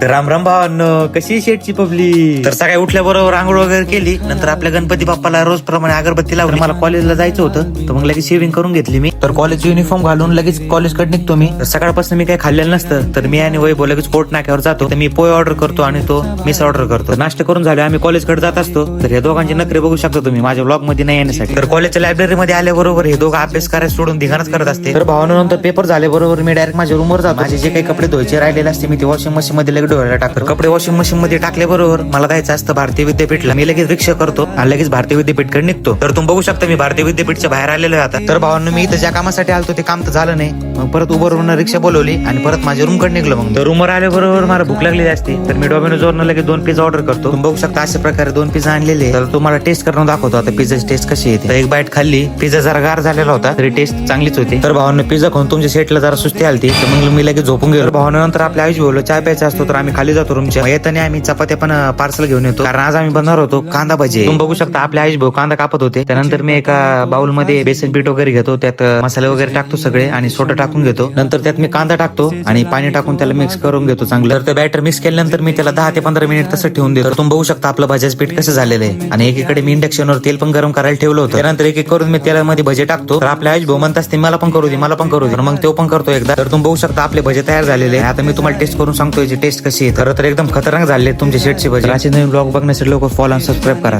तर राम राम भावांनो, कशी शेटची पब्लिक. तर सकाळी उठल्याबरोबर आंघोळ वगैरे केली, नंतर आपल्या गणपती बाप्पाला रोज प्रमाणे अगरबत्ती लावली. मला कॉलेजला जायचं होतं, तर मग लगेच शेविंग करून घेतली मी. तर कॉलेज युनिफॉर्म घालून लगेच कॉलेजकडे निघतो मी. तर सकाळपासून मी काही खाल्लेलं नसतं, तर मी आणि वैभव लगेच कोर्ट नाक्यावर जातो. तर मी पोहे ऑर्डर करतो आणि तो मिस ऑर्डर करतो. नाश्ता करून झाले आम्ही कॉलेजकडे जात असतो. तर हे दोघांचे नखरे बघू शकता तुम्ही माझ्या ब्लॉग मध्ये नाही येण्यासाठी. तर कॉलेजच्या लायब्ररीमध्ये आल्याबरोबर हे दोघं अभ्यास करायला सोडून धिंगाणाच करत असते. तर भावानं नंतर पेपर झाल्याबरोबर मी डायरेक्ट माझ्या रूमवर जातो. माझे जे काही कपडे धुवायचे राहिलेले असते मी ते वॉशिंग मशीन मध्ये लगेच धुवायला टाकतो. कपडे वॉशिंग मशीन मध्ये टाकल्याबरोबर मला जायचं असतं भारतीय विद्यापीठला. मी लगेच रिक्षा करतो आणि लगेच भारतीय विद्यापीठकडे निघतो. तर तुम्ही बघू शकता मी भारतीय विद्यापीठच्या बाहेर आलेलो आहे आता. तर भावांनो, मी इथं ज्या कामासाठी आलतो ते काम तर झालं नाही. मग परत उबरवरून रिक्षा बोलवली आणि परत माझ्या रूमकडे निघलो. मग तर रूमवर आल्याबरोबर मला भूक लागलेली असते. तर मी डॉमिनोज वरून लगेच 2 पिझ्झा ऑर्डर करतो. तुम्ही बघू शकता अशा प्रकारे 2 पिझ्झा आणलेले. तर तुम्हाला टेस्ट करून दाखवतो आता पिझ्झाची टेस्ट कशी येते. तर एक बाईट खाल्ली, पिझ्झा जरा गार झालेला होता तरी टेस्ट चांगलीच होती. तर भावांनो, पिझ्झा खाऊन तुमच्या सेटला जरा सुस्ती आलती, तर मग मी लगेच झोपून गेलो. भावांनो, नंतर आपल्या आयुष बोललो चहा प्यायचा असतो, तर आम्ही खाली जातो रूमच्या. येताना आम्ही चपात्या पण पार्सल घेऊन येतो, कारण आज आम्ही बनवणार होतो कांदा भजी. तुम्ही बघू शकता आपले आयुष भाऊ कांदा कापत होते. त्यानंतर मी एका बाउल मध्ये बेसन पीठ वगैरे घेतो, त्यात मसाले वगैरे टाकतो सगळे आणि सोडा टाकून घेतो. नंतर त्यात मी कांदा टाकतो आणि पाणी टाकून त्याला मिक्स करून घेतो चांगलं. तर ते बॅटर मिक्स केल्यानंतर मी त्याला 10 ते 15 मिनिट तसं ठेवून देतो. तर तुम्ही बघू शकता आपलं भाज्याचं पीठ कसं झालेलं आहे. आणि एकीकडे मी इंडक्शनवर तेल पण गरम करायला ठेवलं होतं. त्यानंतर एक एक करून मी तेलामध्ये भजे टाकतो. तर आपल्या आयुष भाऊ म्हणत असते मला पण करू दे, मला पण करू दे. तर मग तो पण करतो एकदा. तर तुम्ही बघू शकता आपले भजे तयार झालेले. आता मी तुम्हाला टेस्ट करून सांगतो याची टेस्ट कशी आहे. तर एकदम खतरनाक झाले तुमचे शेटचे भजे. असे नवीन ब्लॉग बघण्यासाठी लोक फॉलो आणि सबस्क्राईब करा.